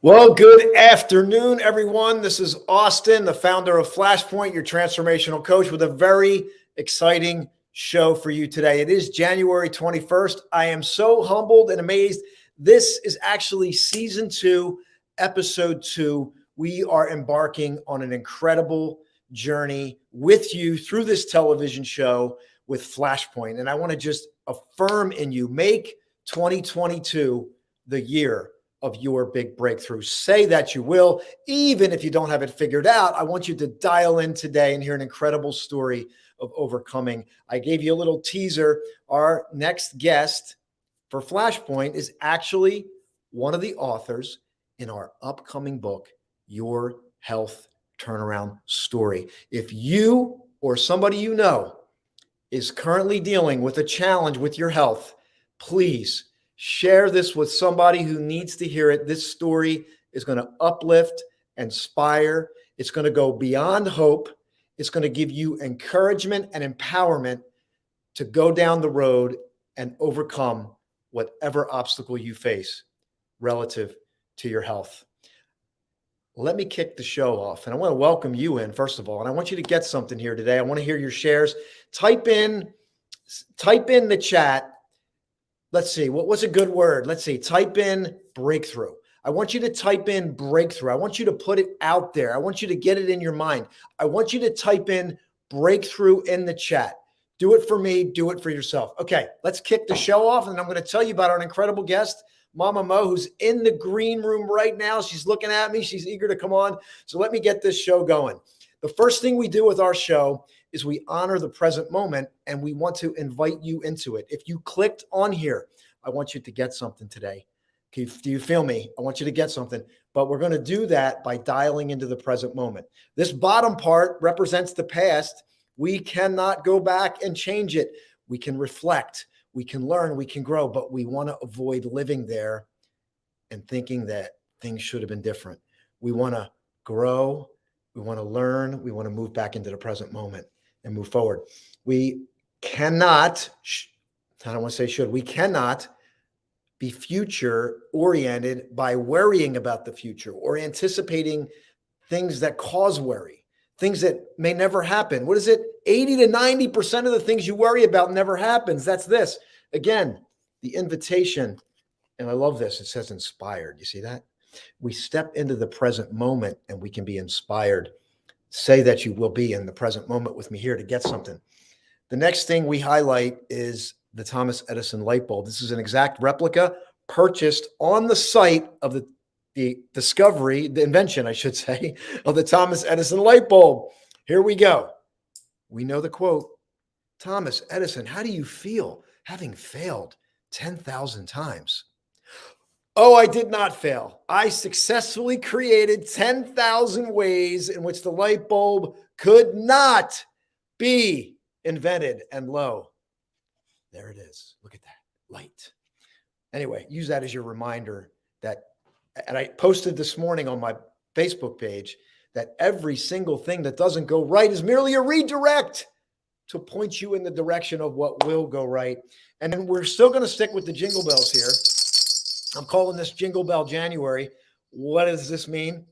Well, good afternoon, everyone. This is Austin, the founder of Flashpoint, your transformational coach, with a very exciting show for you today. It is January 21st. I am so humbled and amazed. This is actually season 2, episode 2. We are embarking on an incredible journey with you through this television show with Flashpoint. And I want to just affirm in you, make 2022 the year of your big breakthrough. Say that you will, even if you don't have it figured out. I want you to dial in today and hear an incredible story of overcoming. I gave you a little teaser. Our next guest for Flashpoint is actually one of the authors in our upcoming book, Your Health Turnaround Story. If you or somebody you know is currently dealing with a challenge with your health, please share this with somebody who needs to hear it. This story is going to uplift, inspire. It's going to go beyond hope. It's going to give you encouragement and empowerment to go down the road and overcome whatever obstacle you face relative to your health. Let me kick the show off. And I want to welcome you in, first of all. And I want you to get something here today. I want to hear your shares. Type in the chat. Let's see, what was a good word? Let's see, type in breakthrough. I want you to type in breakthrough. I want you to put it out there. I want you to get it in your mind. I want you to type in breakthrough in the chat. Do it for me. Do it for yourself. Okay, let's kick the show off. And I'm going to tell you about our incredible guest, Mama Mo, who's in the green room right now. She's looking at me. She's eager to come on. So let me get this show going. The first thing we do with our show is we honor the present moment, and we want to invite you into it. If you clicked on here, I want you to get something today. Do you feel me? I want you to get something, but we're going to do that by dialing into the present moment. This bottom part represents the past. We cannot go back and change it. We can reflect, we can learn, we can grow, but we want to avoid living there and thinking that things should have been different. We want to grow, we want to learn, we want to move back into the present moment and move forward. We cannot, I don't want to say should, we cannot be future oriented by worrying about the future or anticipating things that cause worry, things that may never happen. What is it? 80 to 90% of the things you worry about never happens. That's this. Again, the invitation, and I love this, it says inspired. You see that? We step into the present moment and we can be inspired. Say that you will be in the present moment with me here to get something. The next thing we highlight is the Thomas Edison light bulb. This is an exact replica purchased on the site of the discovery, the invention, I should say, of the Thomas Edison light bulb. Here we go. We know the quote. Thomas Edison, how do you feel having failed 10,000 times? Oh, I did not fail. I successfully created 10,000 ways in which the light bulb could not be invented. And lo, there it is. Look at that light. Anyway, use that as your reminder that, and I posted this morning on my Facebook page, that every single thing that doesn't go right is merely a redirect to point you in the direction of what will go right. And then we're still going to stick with the jingle bells here. I'm calling this Jingle Bell January. What does this mean?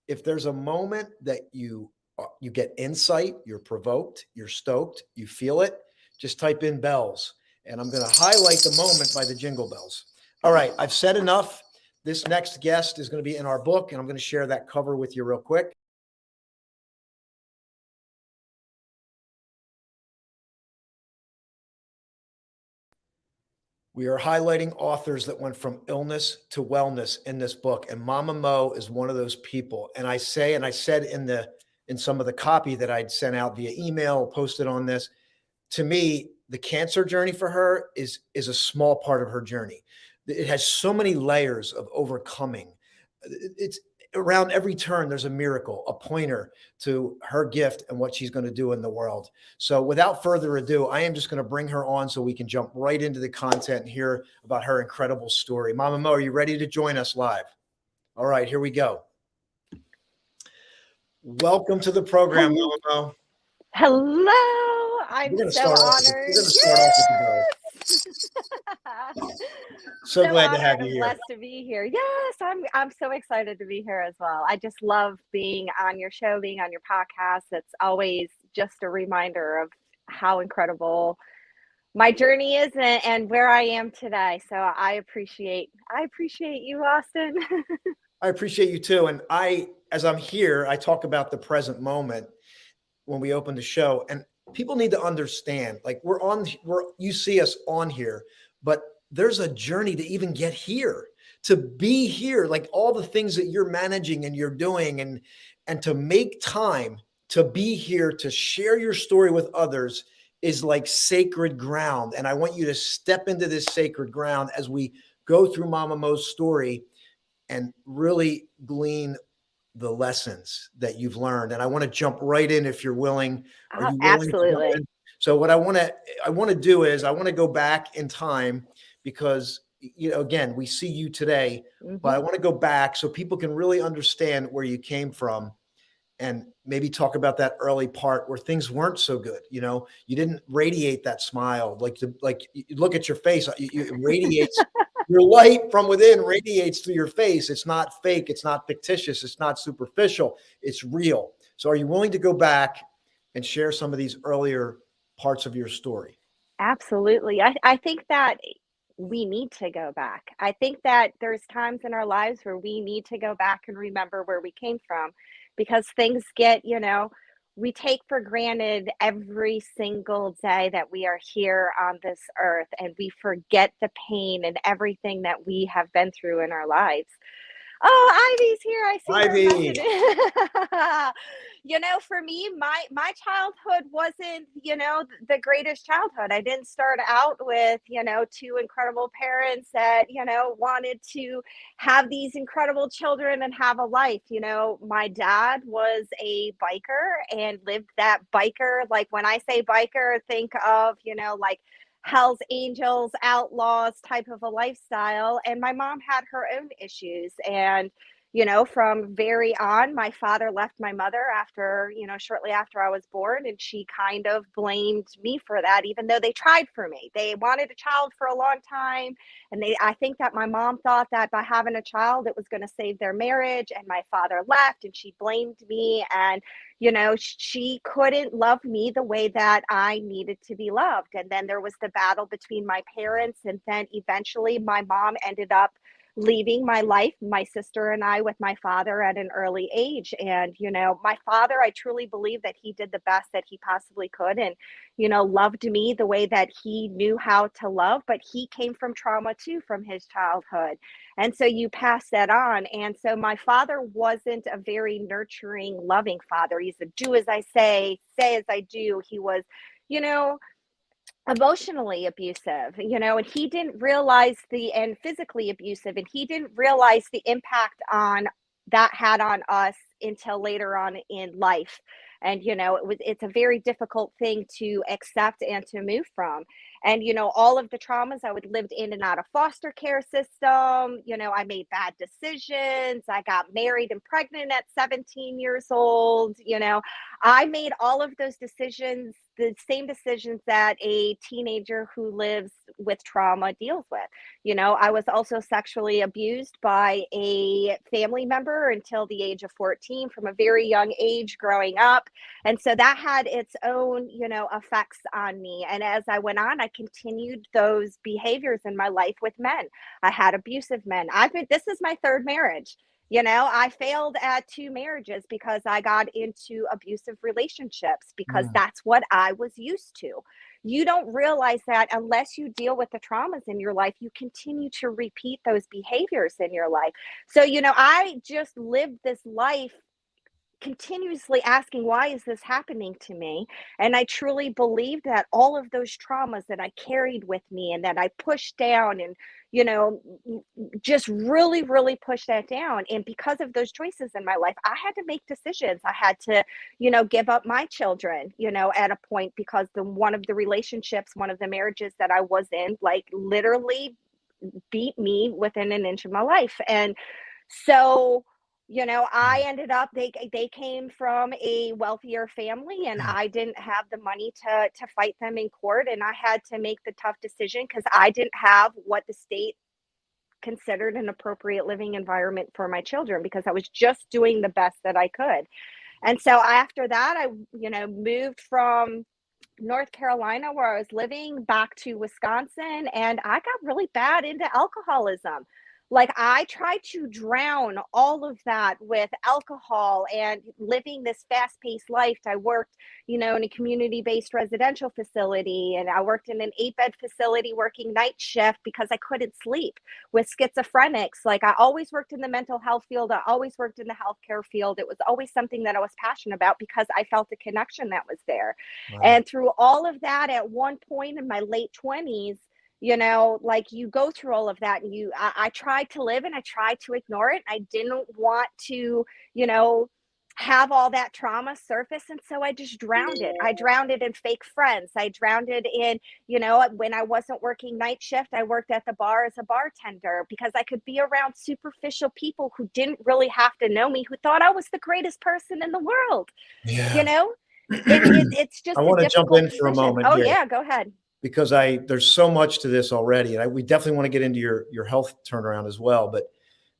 If there's a moment that you get insight, you're provoked, you're stoked, you feel it, just type in bells. And I'm going to highlight the moment by the jingle bells. All right, I've said enough. This next guest is going to be in our book, and I'm going to share that cover with you real quick. We are highlighting authors that went from illness to wellness in this book, and Mama Mo is one of those people. And I said in some of the copy that I'd sent out via email, posted on this, to me, the cancer journey for her is a small part of her journey. It has so many layers of overcoming. It's around every turn, there's a miracle, a pointer to her gift and what she's going to do in the world. So without further ado, I am just going to bring her on so we can jump right into the content and hear about her incredible story. Mama Mo, are you ready to join us live? All right, here we go. Welcome to the program, Mama Mo. Hello. I'm so honored. So So glad to have honored you and here. blessed to be here. Yes, I'm so excited to be here as well. I just love being on your show, being on your podcast. It's always just a reminder of how incredible my journey is and where I am today. So I appreciate you, Austin. I appreciate you too. And as I'm here, I talk about the present moment when we open the show. And people need to understand, like you see us on here, but there's a journey to even get here, to be here, like all the things that you're managing and you're doing, and to make time to be here to share your story with others is like sacred ground. And I want you to step into this sacred ground as we go through Mama Mo's story and really glean the lessons that you've learned. And I want to jump right in if you're willing. Are you willing to jump Absolutely. in? So what I want to do is I want to go back in time because again, we see you today, but Hmm. I want to go back so people can really understand where you came from and maybe talk about that early part where things weren't so good. You didn't radiate that smile, like you look at your face, it radiates. Your light from within radiates through your face. It's not fake, it's not fictitious, it's not superficial, it's real. So are you willing to go back and share some of these earlier parts of your story? Absolutely. I think that we need to go back. I think that there's times in our lives where we need to go back and remember where we came from because things get, we take for granted every single day that we are here on this earth and we forget the pain and everything that we have been through in our lives. Oh, Ivy's here. I see her Ivy. message. For me, my childhood wasn't, the greatest childhood. I didn't start out with, two incredible parents that, wanted to have these incredible children and have a life. My dad was a biker and lived that biker. Like when I say biker, think of, like Hell's Angels, outlaws type of a lifestyle. And my mom had her own issues. And, from very on, my father left my mother after, shortly after I was born. And she kind of blamed me for that, even though they tried for me. They wanted a child for a long time. And I think that my mom thought that by having a child, it was going to save their marriage. And my father left and she blamed me. And she couldn't love me the way that I needed to be loved. And then there was the battle between my parents. And then eventually my mom ended up leaving my life, my sister and I, with my father at an early age. And, my father, I truly believe that he did the best that he possibly could and, loved me the way that he knew how to love. But he came from trauma too, from his childhood. And so you pass that on. And so my father wasn't a very nurturing, loving father. He's a do as I say as I do. He was, you know, emotionally abusive, and he didn't realize and physically abusive, and he didn't realize the impact on that had on us until later on in life. And it's a very difficult thing to accept and to move from. And all of the traumas, I would lived in and out of foster care system. I made bad decisions. I got married and pregnant at 17 years old. I made all of those decisions, the same decisions that a teenager who lives with trauma deals with. I was also sexually abused by a family member until the age of 14 from a very young age growing up. And so that had its own, effects on me. And as I went on, I continued those behaviors in my life with men. I had abusive men. This is my third marriage. I failed at two marriages because I got into abusive relationships because Mm. that's what I was used to. You don't realize that unless you deal with the traumas in your life, you continue to repeat those behaviors in your life. So, I just lived this life continuously asking, why is this happening to me? And I truly believe that all of those traumas that I carried with me and that I pushed down and, just really, really pushed that down. And because of those choices in my life, I had to make decisions. I had to, give up my children, at a point because one of the relationships, one of the marriages that I was in, like literally beat me within an inch of my life. And so I ended up, they came from a wealthier family, and Yeah. I didn't have the money to fight them in court, and I had to make the tough decision because I didn't have what the state considered an appropriate living environment for my children, because I was just doing the best that I could. And so after that, I, moved from North Carolina, where I was living, back to Wisconsin, and I got really bad into alcoholism. Like, I tried to drown all of that with alcohol and living this fast-paced life. I worked, in a community-based residential facility, and I worked in an 8-bed facility working night shift because I couldn't sleep with schizophrenics. Like, I always worked in the mental health field. I always worked in the healthcare field. It was always something that I was passionate about because I felt a connection that was there. Wow. And through all of that, at one point in my late 20s, like, you go through all of that, and I tried to live and I tried to ignore it. I didn't want to, you know, have all that trauma surface. And so I just drowned it. I drowned it in fake friends. I drowned it in, when I wasn't working night shift, I worked at the bar as a bartender because I could be around superficial people who didn't really have to know me, who thought I was the greatest person in the world, you Yeah. know? It's I just a want to jump difficult in for a position. moment Oh here yeah, go ahead. because there's so much to this already, and we definitely want to get into your health turnaround as well. But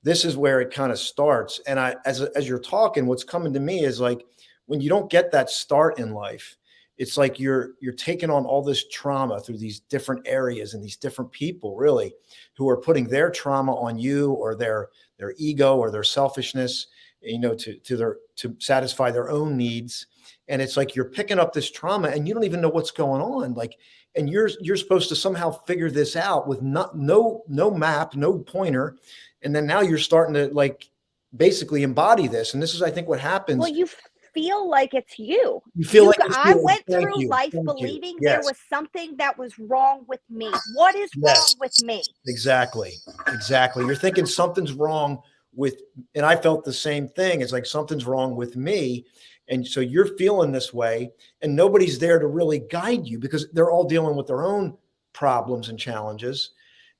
this is where it kind of starts. And as you're talking, what's coming to me is like when you don't get that start in life, it's like you're taking on all this trauma through these different areas and these different people really who are putting their trauma on you or their ego or their selfishness, to satisfy their own needs. And it's like you're picking up this trauma and you don't even know what's going on. Like, and you're supposed to somehow figure this out with no map, no pointer. And then now you're starting to like basically embody this. And this is, I think, what Well, happens. you feel like it's you. You feel like it's I you. went Thank through you. life Thank you. believing there Yes. was something that was wrong with me. What is Yes. wrong with me? Exactly. Exactly. You're thinking something's wrong with, and I felt the same thing. It's like something's wrong with me. And so you're feeling this way, and nobody's there to really guide you because they're all dealing with their own problems and challenges.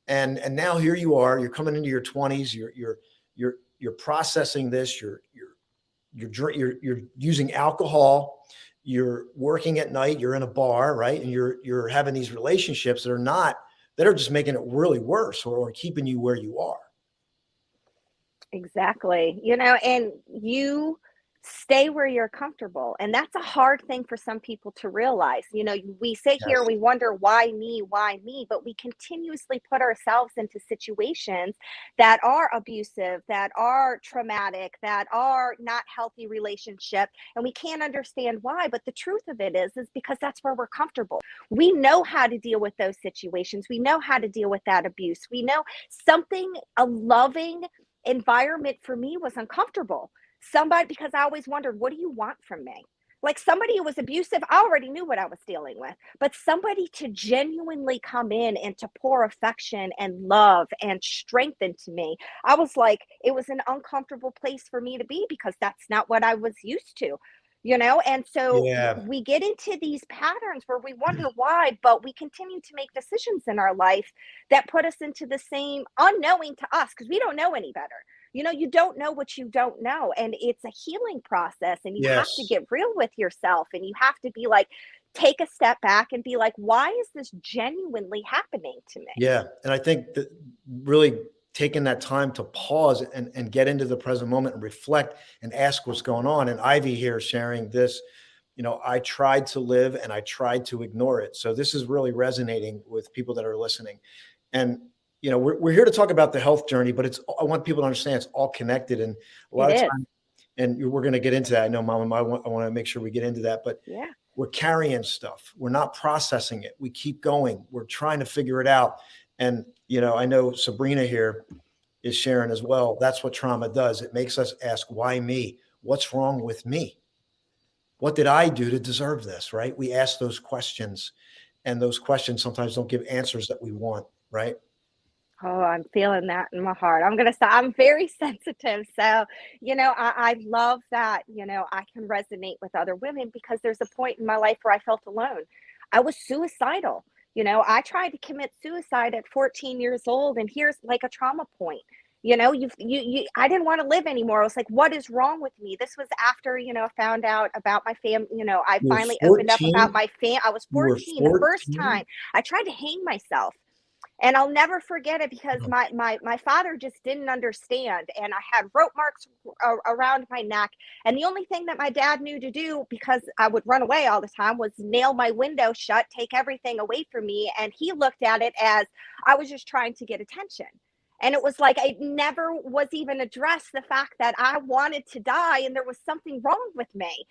And now here you are, you're coming into your 20s, you're processing this, you're using alcohol, you're working at night, you're in a bar, right? And you're having these relationships that are just making it really worse or keeping you where you are. Exactly. And you stay where you're comfortable. And that's a hard thing for some people to realize. We sit here and Yes. we wonder, why me? But we continuously put ourselves into situations that are abusive, that are traumatic, that are not healthy relationship. And we can't understand why. But the truth of it is because that's where we're comfortable. We know how to deal with those situations. We know how to deal with that abuse. We know a loving environment for me was uncomfortable. Somebody, because I always wondered, what do you want from me? Like, somebody who was abusive, I already knew what I was dealing with. But somebody to genuinely come in and to pour affection and love and strength into me, I was like, it was an uncomfortable place for me to be because that's not what I was used to. And so Yeah. we get into these patterns where we wonder why, but we continue to make decisions in our life that put us into the same unknowing to us because we don't know any better. You don't know what you don't know. And it's a healing process. And you have to Yes. get real with yourself. And you have to be like, take a step back and be like, why is this genuinely happening to me? Yeah. And I think that really taking that time to pause and get into the present moment and reflect and ask what's going on. And Ivy here sharing this, I tried to live and I tried to ignore it. So this is really resonating with people that are listening. And, we're here to talk about the health journey, but I want people to understand it's all connected. And a It lot of is. times, and we're going to get into that. I know, Mama, I want to make sure we get into that, but Yeah. we're carrying stuff. We're not processing it. We keep going. We're trying to figure it out. And, I know Sabrina here is sharing as well. That's what trauma does. It makes us ask, why me? What's wrong with me? What did I do to deserve this? Right? We ask those questions, and those questions sometimes don't give answers that we want. Right? Oh, I'm feeling that in my heart. I'm gonna say I'm very sensitive. So, I love that, I can resonate with other women because there's a point in my life where I felt alone. I was suicidal. I tried to commit suicide at 14 years old, and here's like a trauma point. I didn't want to live anymore. I was like, what is wrong with me? This was after, found out about my fam. I You were finally opened up about 14? my I was You were 14, the first 14? time I tried to hang myself. And I'll never forget it because Oh, my father just didn't understand, and I had rope marks around my neck, and the only thing that my dad knew to do, because I would run away all the time, was nail my window shut, take everything away from me, and he looked at it as I was just trying to get attention. And it was like it never was even addressed, the fact that I wanted to die and there was something wrong with me.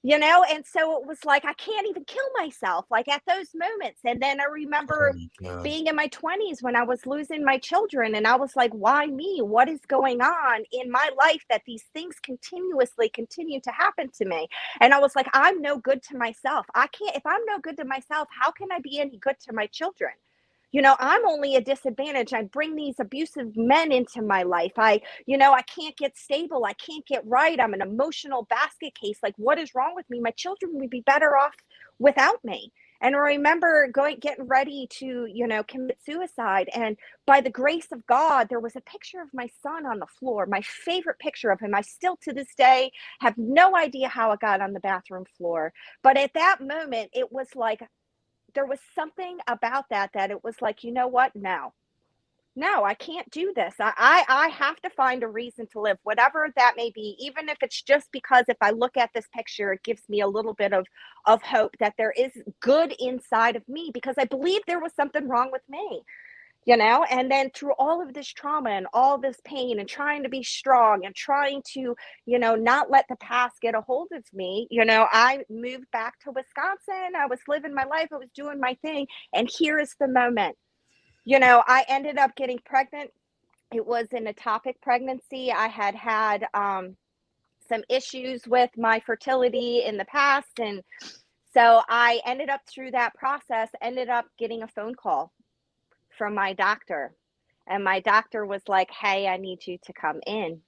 And so it was like I can't even kill myself, like, at those moments. And then I oh remember my God. being in my 20s when I was losing my children, and I was like, why me? What is going on in my life that these things continuously continue to happen to me? And I was like, I'm no good to myself. I can't, if I'm no good to myself, how can I be any good to my children? I'm only a disadvantage. I bring these abusive men into my life. I can't get stable. I can't get right. I'm an emotional basket case. Like, what is wrong with me? My children would be better off without me. And I remember getting ready to, commit suicide. And by the grace of God, there was a picture of my son on the floor, my favorite picture of him. I still to this day have no idea how it got on the bathroom floor. But at that moment, it was like, there was something about that it was like, you know what? No, I can't do this. I have to find a reason to live, whatever that may be, even if it's just because if I look at this picture, it gives me a little bit of hope that there is good inside of me, because I believe there was something wrong with me. And then through all of this trauma and all this pain and trying to be strong and trying to, not let the past get a hold of me, I moved back to Wisconsin. I was living my life, I was doing my thing. And here is the moment. I ended up getting pregnant. It was an ectopic pregnancy. I had some issues with my fertility in the past. And so I ended up, through that process, ended up getting a phone call from my doctor. And my doctor was like, hey, I need you to come in.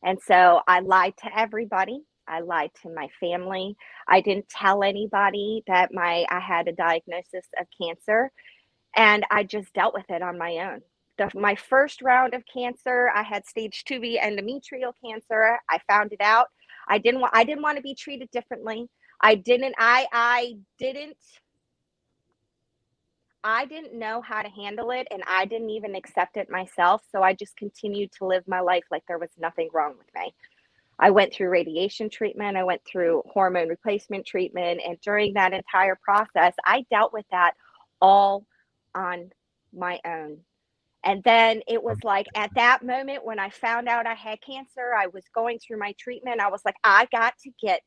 And so I lied to everybody. I lied to my family. I didn't tell anybody that I had a diagnosis of cancer, and I just dealt with it on my own. My first round of cancer, I had stage 2B endometrial cancer. I found it out. I didn't want to be treated differently. I didn't know how to handle it, and I didn't even accept it myself. So I just continued to live my life like there was nothing wrong with me. I went through radiation treatment, I went through hormone replacement treatment, and during that entire process, I dealt with that all on my own. And then it was like at that moment when I found out I had cancer, I was going through my treatment. I was like, I got to get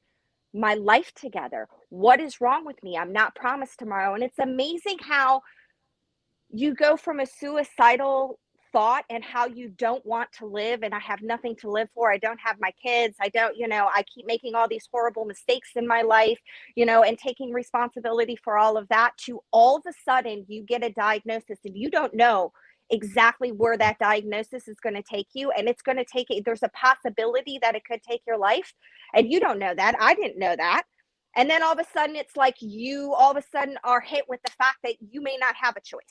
my life together. What is wrong with me? I'm not promised tomorrow. And it's amazing how you go from a suicidal thought and how you don't want to live, and I have nothing to live for. I don't have my kids. I don't, I keep making all these horrible mistakes in my life, and taking responsibility for all of that, to all of a sudden you get a diagnosis and you don't know exactly where that diagnosis is going to take you, and it's going to take it. There's a possibility that it could take your life, and you don't know that. I didn't know that. And then all of a sudden it's like you all of a sudden are hit with the fact that you may not have a choice,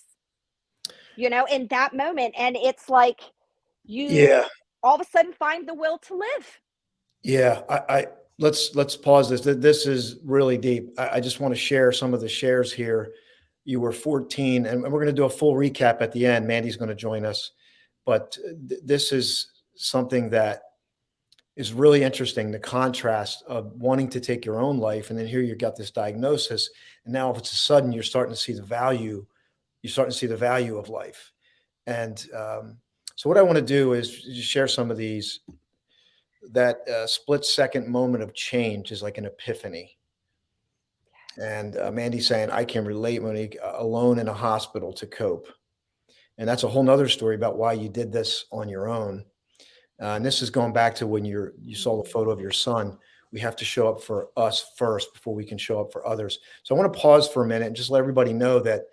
in that moment. And it's like Yeah. you all of a sudden find the will to live. Yeah. Let's pause this. This is really deep. I just want to share some of the shares here. You were 14, and we're going to do a full recap at the end. Mandy's going to join us. But this is something that is really interesting, the contrast of wanting to take your own life, and then here you got this diagnosis, and now all of a sudden you're starting to see the value. You're starting to see the value of life. And so what I want to do is just share some of these. That split second moment of change is like an epiphany. And Mandy's saying, I can relate, Monique, alone in a hospital to cope. And that's a whole nother story about why you did this on your own. And this is going back to when you saw the photo of your son. We have to show up for us first before we can show up for others. So I want to pause for a minute and just let everybody know that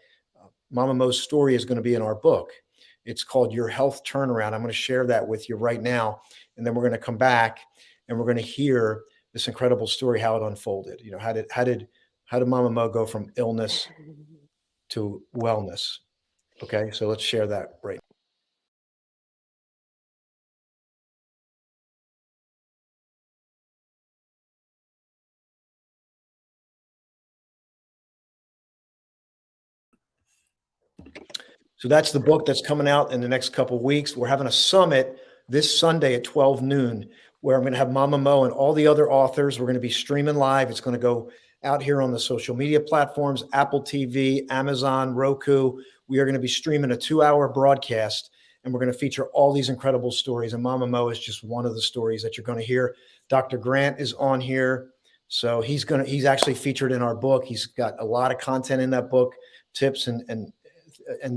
Mama Mo's story is going to be in our book. It's called Your Health Turnaround. I'm going to share that with you right now, and then we're going to come back and we're going to hear this incredible story, how it unfolded. How did Mama Mo go from illness to wellness? Okay, so let's share that right So that's the book that's coming out in the next couple of weeks. We're having a summit this Sunday at 12 noon where I'm going to have Mama Mo and all the other authors. We're going to be streaming live. It's going to go out here on the social media platforms, Apple TV, Amazon, Roku. We are going to be streaming a 2-hour broadcast, and we're going to feature all these incredible stories. And Mama Mo is just one of the stories that you're going to hear. Dr. Grant is on here. So he's actually featured in our book. He's got a lot of content in that book, tips and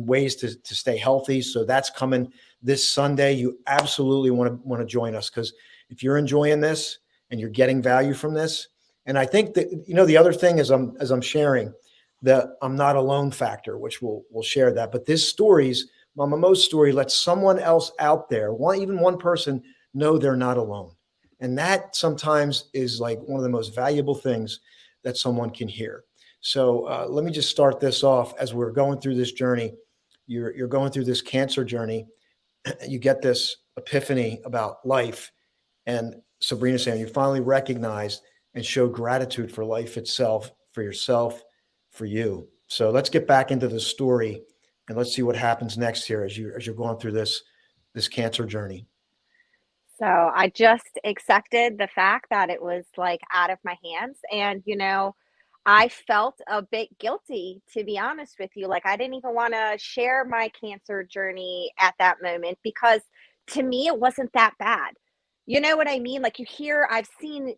ways to stay healthy. So that's coming this Sunday. You absolutely want to join us, because if you're enjoying this and you're getting value from this, and I think that, the other thing is as I'm sharing, the I'm not alone factor, which we'll share that. But this stories, Mama Mo's story, lets someone else out there, even one person, know they're not alone. And that sometimes is like one of the most valuable things that someone can hear. So let me just start this off. As we're going through this journey, you're going through this cancer journey, you get this epiphany about life. And Sabrina saying you finally recognized and show gratitude for life itself, for yourself, for you. So let's get back into the story and let's see what happens next here as you're going through this cancer journey. So I just accepted the fact that it was like out of my hands. And, I felt a bit guilty, to be honest with you. Like, I didn't even want to share my cancer journey at that moment because to me, it wasn't that bad. You know what I mean? Like, I've seen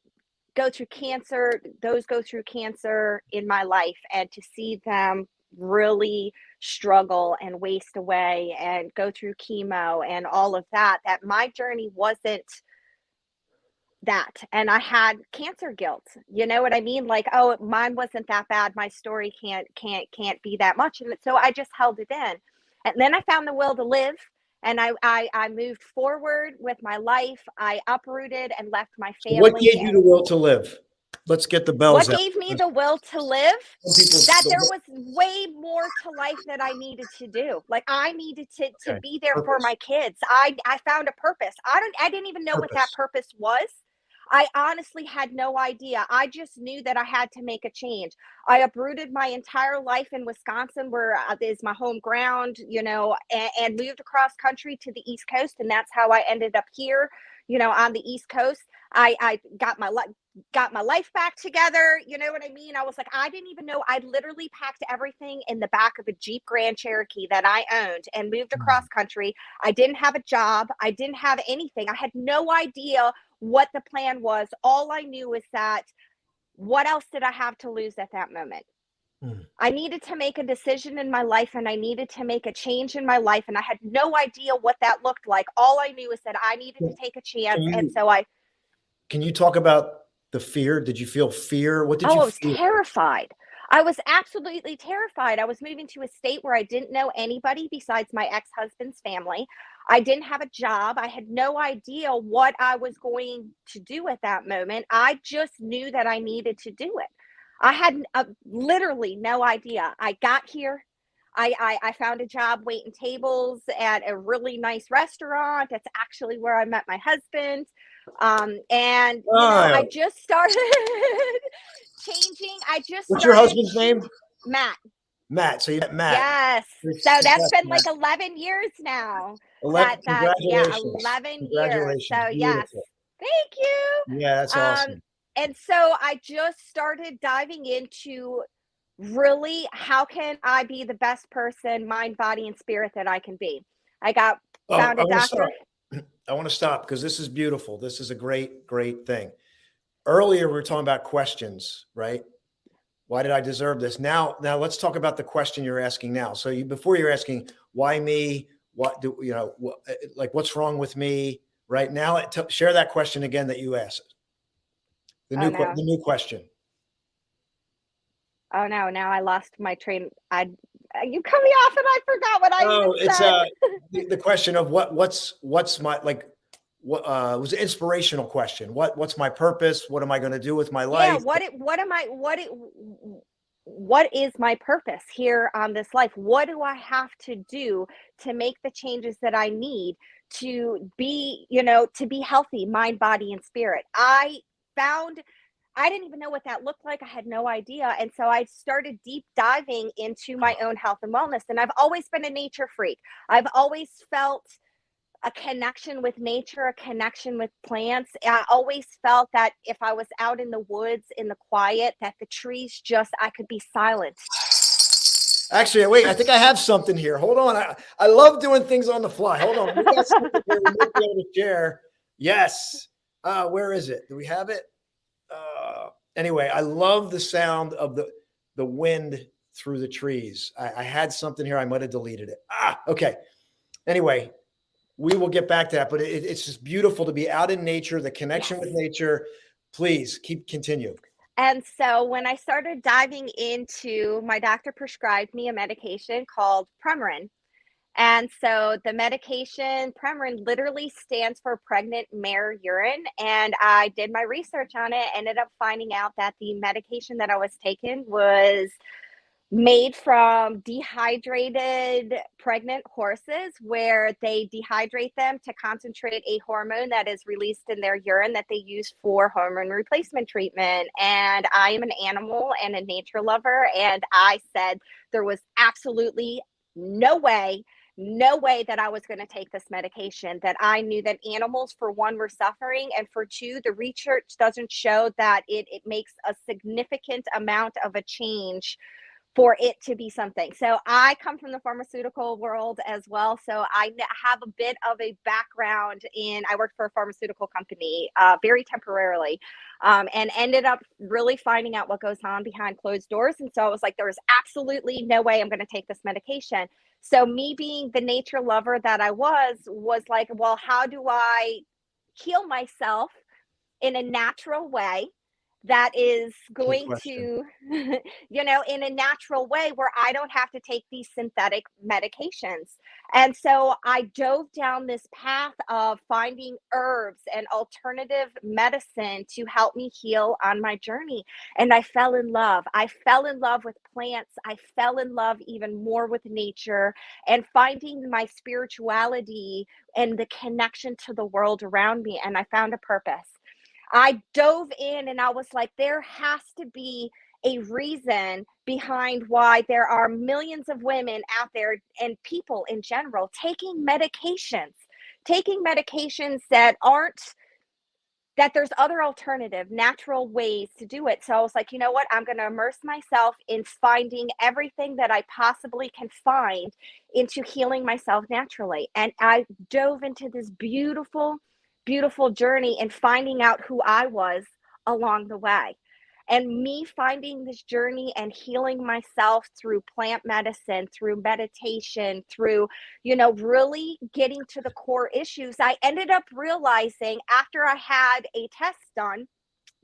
those go through cancer in my life, and to see them really struggle and waste away and go through chemo and all of that, that my journey wasn't that. And I had cancer guilt. You know what I mean? Like, oh, mine wasn't that bad. My story can't be that much. And so I just held it in. And then I found the will to live, and I moved forward with my life. I uprooted and left my So what family. gave you And the will to live? Let's get the bells what out. gave me the will to live? That there was way more to life that I needed to do. Like, I needed to Okay. be there for Purpose. my kids. I found a purpose. I didn't even know what that Purpose. purpose was. I honestly had no idea. I just knew that I had to make a change. I uprooted my entire life in Wisconsin, where is my home ground, and moved across country to the East Coast. And that's how I ended up here, on the East Coast. I got my life back together. You know what I mean? I was like, I didn't even know. I literally packed everything in the back of a Jeep Grand Cherokee that I owned and moved across country. I didn't have a job. I didn't have anything. I had no idea what the plan was. All I knew is that, what else did I have to lose at that moment? I needed to make a decision in my life, and I needed to make a change in my life. And I had no idea what that looked like. All I knew is that I needed to take a chance. And so Can you talk about the fear? Did you feel fear? What did oh, you I was feel? terrified. I was absolutely terrified. I was moving to a state where I didn't know anybody besides my ex-husband's family. I didn't have a job. I had no idea what I was going to do at that moment. I just knew that I needed to do it. I had literally no idea. I got here. I found a job waiting tables at a really nice restaurant. That's actually where I met my husband. And I Oh, just started changing. I just what's your started husband's name? Matt. Matt. So you met Matt. Yes. So that's been like 11 years now. 11, Yeah, congratulations. 11 years. Congratulations. So yes. Beautiful. Thank you. Yeah, that's awesome. And so I just started diving into, really, how can I be the best person, mind, body, and spirit that I can be? I got Oh, found a doctor. I want to stop because this is beautiful. This is a great, great thing. Earlier, we were talking about questions, right? Why did I deserve this? Now let's talk about the question you're asking now. So before you're asking, why me? What do like, what's wrong with me? Right now, share that question again that you asked. The Oh new, no. the new question. Oh no, now I lost my train. You cut me off and I forgot what I Oh, even it's said. the question of what's my, like, what it was an inspirational question. What's my purpose? What am I going to do with my Yeah, life? what is my purpose here on this life? What do I have to do to make the changes that I need to be healthy, mind, body, and spirit? I found I didn't even know what that looked like. I had no idea. And so I started deep diving into my own health and wellness. And I've always been a nature freak. I've always felt a connection with nature, a connection with plants. I always felt that if I was out in the woods in the quiet, that the trees just, I could be silent. Actually, wait, I think I have something here. Hold on. I love doing things on the fly. Hold on. We got something here we might be able to share. Yes. Where is it? Do we have it? Anyway, I love the sound of the wind through the trees. I had something here. I might have deleted it. Okay. Anyway, we will get back to that, but it's just beautiful to be out in nature, the connection with nature. Please continue. And so when I started diving into, my doctor prescribed me a medication called Premarin. And so the medication Premarin literally stands for pregnant mare urine. And I did my research on it, ended up finding out that the medication that I was taking was made from dehydrated pregnant horses, where they dehydrate them to concentrate a hormone that is released in their urine that they use for hormone replacement treatment. And I am an animal and a nature lover. And I said there was absolutely no way, no way that I was going to take this medication, that I knew that animals, for one, were suffering, and for two, the research doesn't show that it makes a significant amount of a change for it to be something. So I come from the pharmaceutical world as well. So I have a bit of a background in, I worked for a pharmaceutical company very temporarily, and ended up really finding out what goes on behind closed doors. And so I was like, there was absolutely no way I'm going to take this medication. So me being the nature lover that I was like, well, how do I heal myself in a natural way that is Good going question. to, in a natural way where I don't have to take these synthetic medications. And so I dove down this path of finding herbs and alternative medicine to help me heal on my journey. And I fell in love. I fell in love with plants. I fell in love even more with nature, and finding my spirituality and the connection to the world around me. And I found a purpose. I dove in and I was like, there has to be a reason behind why there are millions of women out there, and people in general, taking medications that aren't, that there's other alternative natural ways to do it. So I was like, you know what? I'm going to immerse myself in finding everything that I possibly can find into healing myself naturally. And I dove into this beautiful, beautiful journey and finding out who I was along the way. And me finding this journey and healing myself through plant medicine, through meditation, through, really getting to the core issues, I ended up realizing, after I had a test done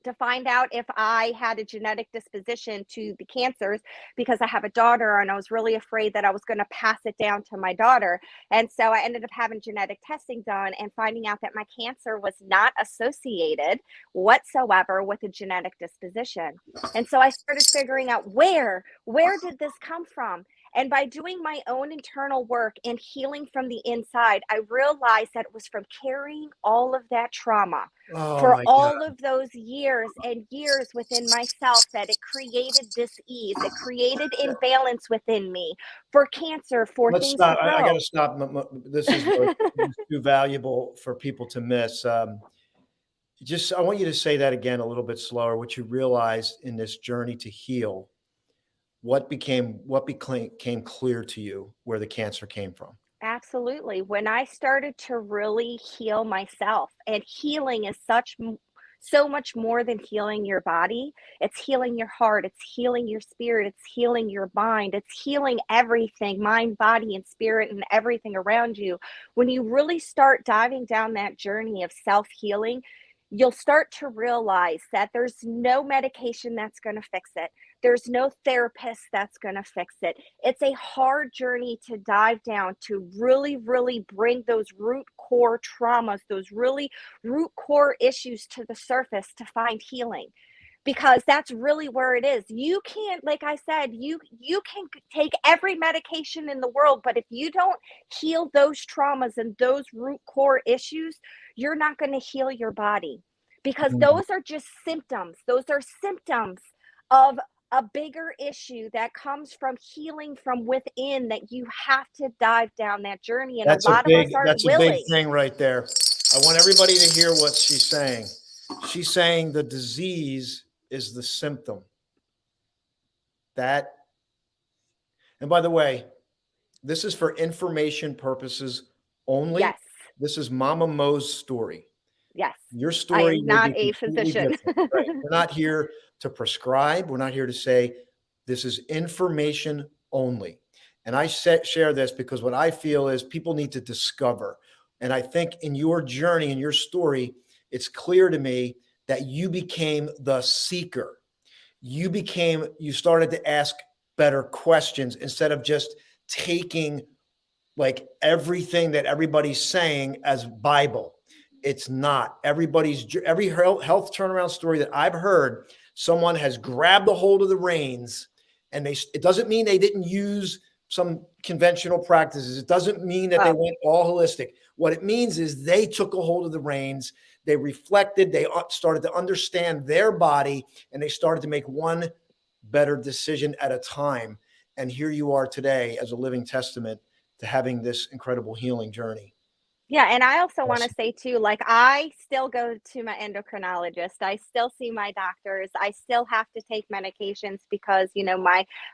to find out if I had a genetic disposition to the cancers, because I have a daughter and I was really afraid that I was going to pass it down to my daughter. And so I ended up having genetic testing done and finding out that my cancer was not associated whatsoever with a genetic disposition. And so I started figuring out where did this come from? And by doing my own internal work and healing from the inside, I realized that it was from carrying all of that trauma Oh for my God. all of those years and years within myself, that it created dis-ease, it created imbalance within me, for cancer, for Let's things to stop. I got to grow. stop. This is like, this is too valuable for people to miss. Just, I want you to say that again a little bit slower. What you realized in this journey to heal, what became clear to you where the cancer came from? Absolutely. When I started to really heal myself, and healing is so much more than healing your body. It's healing your heart, it's healing your spirit, it's healing your mind, it's healing everything, mind, body, and spirit, and everything around you. When you really start diving down that journey of self-healing, you'll start to realize that there's no medication that's going to fix it. There's no therapist that's going to fix it. It's a hard journey to dive down, to really, really bring those root core traumas, those really root core issues to the surface to find healing. Because that's really where it is. You can't, like I said, you can take every medication in the world, but if you don't heal those traumas and those root core issues, you're not going to heal your body. because Mhm. those are just symptoms. Those are symptoms of a bigger issue that comes from healing from within, that you have to dive down that journey. And a lot of us aren't That's a big willing. thing right there. I want everybody to hear what she's saying. She's saying the disease is the symptom. That, and by the way, this is for information purposes only. Yes. This is Mama Mo's story. Yes. Your I story am may not be a completely physician. different, right? We're not here to prescribe. We're not here to say this is information only. And I share this because what I feel is people need to discover. And I think in your journey, in your story, it's clear to me that you became the seeker. You started to ask better questions instead of just taking like everything that everybody's saying as Bible. It's not. Every health turnaround story that I've heard, someone has grabbed a hold of the reins, and it doesn't mean they didn't use some conventional practices. It doesn't mean that they Oh, went all holistic. What it means is they took a hold of the reins, they reflected, they started to understand their body, and they started to make one better decision at a time. And here you are today as a living testament to having this incredible healing journey. yeah, and I also wanna Awesome. say too, like, I still go to my endocrinologist, I still see my doctors, I still have to take medications because,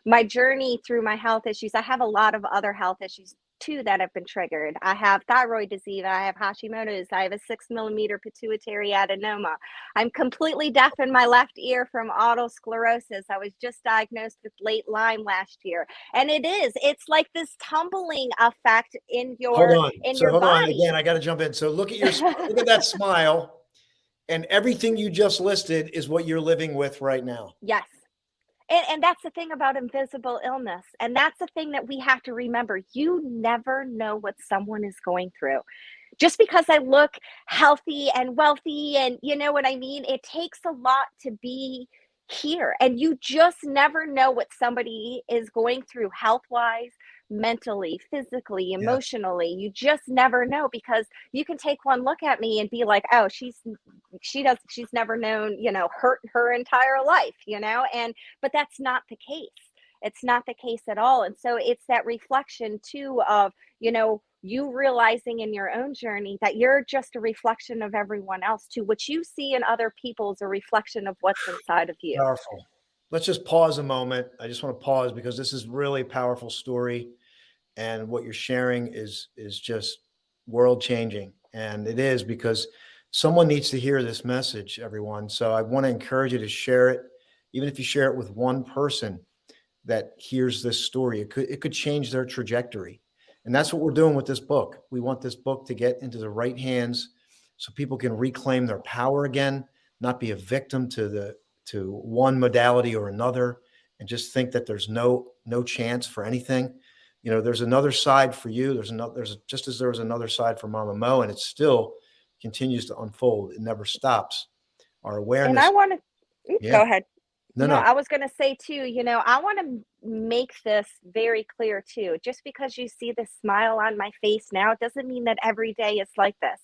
my journey through my health issues, I have a lot of other health issues too that have been triggered. I have thyroid disease, I have Hashimoto's, I have a 6 millimeter pituitary adenoma. I'm completely deaf in my left ear from autosclerosis. I was just diagnosed with late Lyme last year. And it's like this tumbling effect Hold on. in So your hold on. Again, body. I got to jump in. So look at that smile, and everything you just listed is what you're living with right now. Yes. And that's the thing about invisible illness. And that's the thing that we have to remember. You never know what someone is going through. Just because I look healthy and wealthy, and you know what I mean? It takes a lot to be here. And you just never know what somebody is going through health wise, mentally, physically, Yes. emotionally. You just never know, because you can take one look at me and be like, oh, she's never known, hurt her entire life, and but that's not the case. It's not the case at all. And so it's that reflection too of, you realizing in your own journey that you're just a reflection of everyone else too. What you see in other people is a reflection of what's inside of you. Powerful. Let's just pause a moment. I just want to pause because this is really a powerful story, and what you're sharing is just world changing, and it is because someone needs to hear this message, everyone. So I want to encourage you to share it, even if you share it with one person that hears this story. It could change their trajectory. And that's what we're doing with this book. We want this book to get into the right hands so people can reclaim their power again, not be a victim to one modality or another, and just think that there's no chance for anything. There's another side for you. There's just as there was another side for Mama Mo, and it still continues to unfold. It never stops. Our And I awareness. want to Yeah. go ahead. No, No, no. I was going to say too, I want to make this very clear too. Just because you see the smile on my face now, it doesn't mean that every day is like this.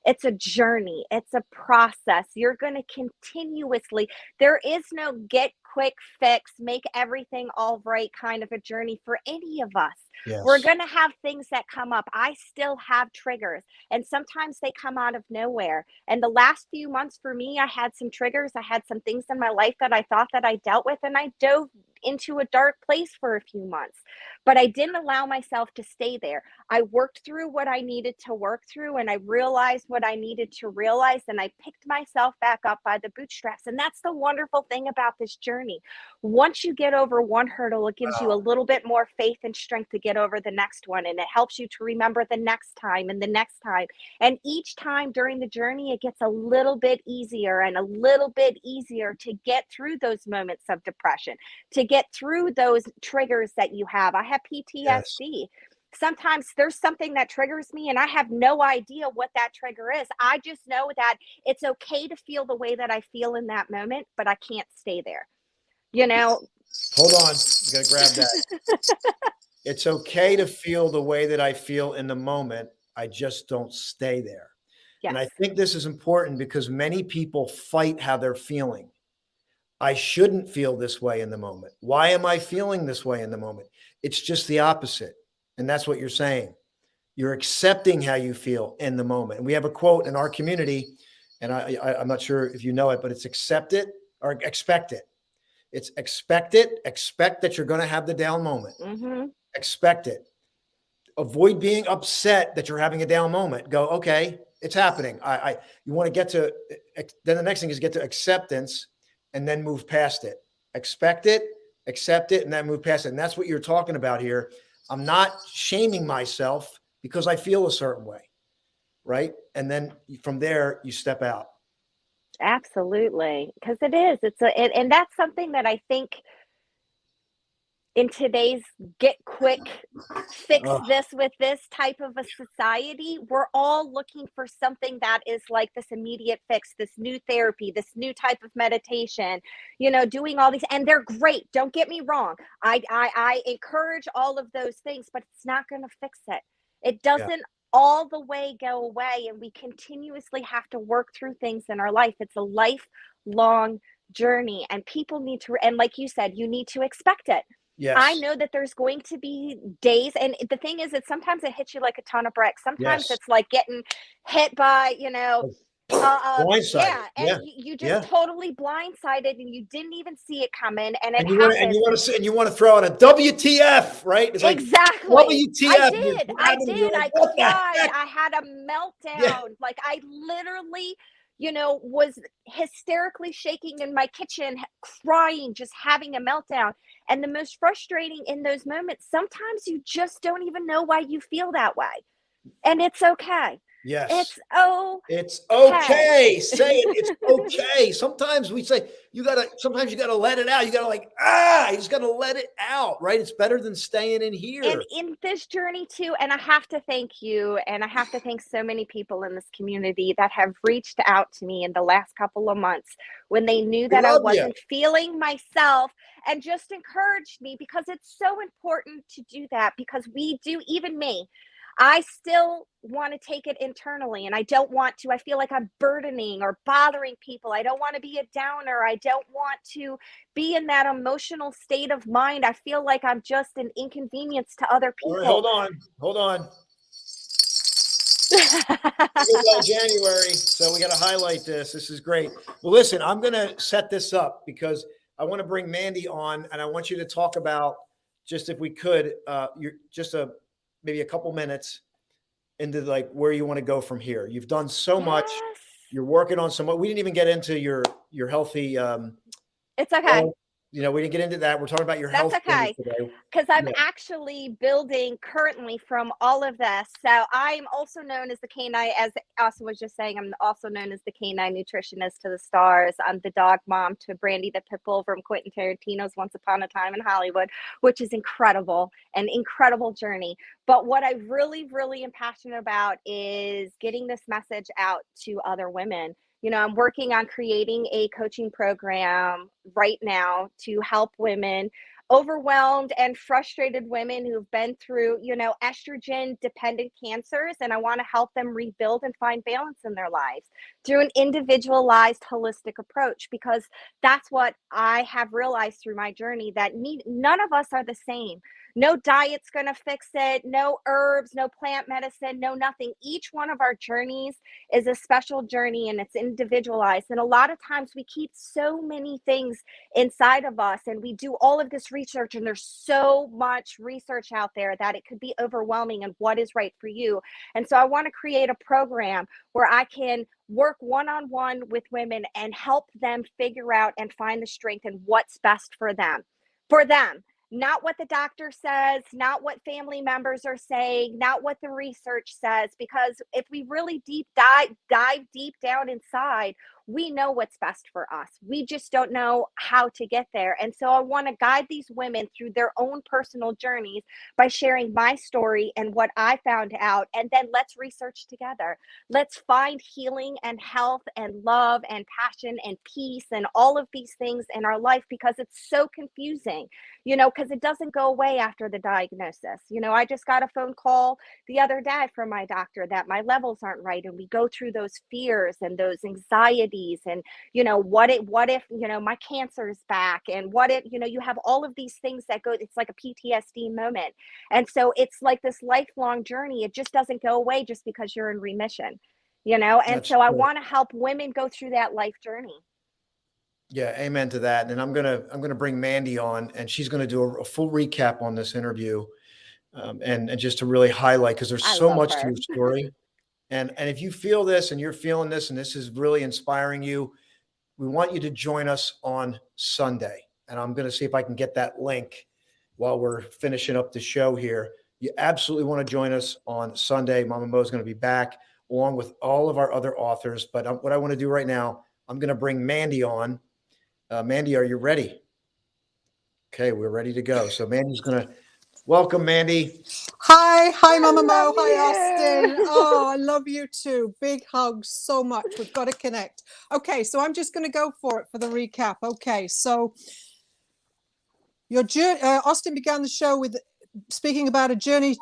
It's a journey, it's a process. You're going to continuously, there is no get quick fix, make everything all right kind of a journey for any of us. We're Yes. going to have things that come up. I still have triggers, and sometimes they come out of nowhere. And the last few months for me, I had some triggers. I had some things in my life that I thought that I dealt with, and I dove into a dark place for a few months. But I didn't allow myself to stay there. I worked through what I needed to work through, and I realized what I needed to realize, and I picked myself back up by the bootstraps. And that's the wonderful thing about this journey. Once you get over one hurdle, it gives you a Wow. little bit more faith and strength to get over the next one. And it helps you to remember the next time and the next time. And each time during the journey, it gets a little bit easier and a little bit easier to get through those moments of depression, to get through those triggers that you have. I have Yes. PTSD. Sometimes there's something that triggers me and I have no idea what that trigger is. I just know that it's okay to feel the way that I feel in that moment, but I can't stay there. You know, Hold on. You got to grab that. It's okay to feel the way that I feel in the moment. I just don't stay there. And Yes. I think this is important because many people fight how they're feeling. I shouldn't feel this way in the moment. Why am I feeling this way in the moment? It's just the opposite. And that's what you're saying. You're accepting how you feel in the moment. And we have a quote in our community, and I'm not sure if you know it, but it's accept it or expect it. It's expect it, expect that you're going to have the down moment. Mm-hmm. Expect it. Avoid being upset that you're having a down moment. Go, okay, it's happening. You want to get to, then the next thing is get to acceptance and then move past it. Expect it, accept it, and then move past it. And that's what you're talking about here. I'm not shaming myself because I feel a certain way, right? And then from there, you step out. Absolutely. Because and that's something that I think in today's get quick, fix Oh, this with this type of a society, we're all looking for something that is like this immediate fix, this new therapy, this new type of meditation, doing all these, and they're great. Don't get me wrong. I encourage all of those things, but it's not going to fix it. It yeah, doesn't all the way go away, and we continuously have to work through things in our life. It's a lifelong journey, and people need to, and like you said, you need to expect it. I yes, know that there's going to be days, and the thing is that sometimes it hits you like a ton of bricks. Sometimes yes. it's like getting hit by, Blindsided. yeah, and Yeah, you just yeah. totally blindsided and you didn't even see it coming, and it And you want to, and happens. you want to, and you want to throw out a WTF, right? It's like Exactly. I WTF. You're did. I grabbing, and you're did. like, I what the cried. heck? I had a Yeah, meltdown. Like I literally, was hysterically shaking in my kitchen, crying, just having a meltdown. And the most frustrating in those moments, sometimes you just don't even know why you feel that way. And it's okay. yes. It's It's okay. okay. Say it. It's okay. Sometimes we say sometimes you gotta let it out. You gotta you just gotta let it out, right? It's better than staying in And here. in this journey too, and I have to thank you, and I have to thank so many people in this community that have reached out to me in the last couple of months when they knew We that I love you. wasn't feeling myself, and just encouraged me, because it's so important to do that, because we do, even me, I still want to take it internally, and I don't want to. I feel like I'm burdening or bothering people. I don't want to be a downer. I don't want to be in that emotional state of mind. I feel like I'm just an inconvenience to other All right, people. hold on. Hold on. Jingle Bell January. So we got to highlight this. This is great. Well, listen, I'm going to set this up because I want to bring Mandy on, and I want you to talk about, just if we could, you're just maybe a couple minutes into like where you want to go from here. You've done so much. Yes. You're working on so much. We didn't even get into your healthy It's okay. goal. We didn't get into that. We're talking about your That's health goals okay. today. Because I'm Yeah. actually building currently from all of this. So I'm also known as the canine, as Austin was just saying, I'm also known as the canine nutritionist to the stars. I'm the dog mom to Brandy the pit bull from Quentin Tarantino's Once Upon a Time in Hollywood, which is incredible, an incredible journey. But what I really, really am passionate about is getting this message out to other women. I'm working on creating a coaching program right now to help women, overwhelmed and frustrated women who've been through, estrogen dependent cancers. And I want to help them rebuild and find balance in their lives through an individualized, holistic approach, because that's what I have realized through my journey, that none of us are the same. No diet's going to fix it, no herbs, no plant medicine, no nothing. Each one of our journeys is a special journey, and it's individualized. And a lot of times we keep so many things inside of us, and we do all of this research, and there's so much research out there that it could be overwhelming and what is right for you. And so I want to create a program where I can work one-on-one with women and help them figure out and find the strength and what's best for them, not what the doctor says, not what family members are saying, not what the research says. Because if we really dive deep down inside, we know what's best for us. We just don't know how to get there. And so I want to guide these women through their own personal journeys by sharing my story and what I found out. And then let's research together. Let's find healing and health and love and passion and peace and all of these things in our life, because it's so confusing, because it doesn't go away after the diagnosis. I just got a phone call the other day from my doctor that my levels aren't right. And we go through those fears and those anxieties and, what if, my cancer is back, and what if, you have all of these things that go, it's like a PTSD moment. And so it's like this lifelong journey. It just doesn't go away just because you're in remission, and That's so I true. want to help women go through that life journey. Yeah, amen to that. And I'm gonna bring Mandy on, and she's gonna do a full recap on this interview, and just to really highlight, because there's I so love much to her. your story. And if you feel this and you're feeling this and this is really inspiring you, we want you to join us on Sunday. And I'm going to see if I can get that link while we're finishing up the show here. You absolutely want to join us on Sunday. Mama Mo is going to be back along with all of our other authors. But what I want to do right now, I'm going to bring Mandy on. Mandy, are you ready? Okay, we're ready to go. So Mandy's going to welcome Mandy. Hi, I Mama Mo. Hi, love Austin. you. Oh, I love you too. Big hugs so much. We've got to connect. Okay, so I'm just going to go for it for the recap. Okay, so your journey, Austin began the show with speaking about a journey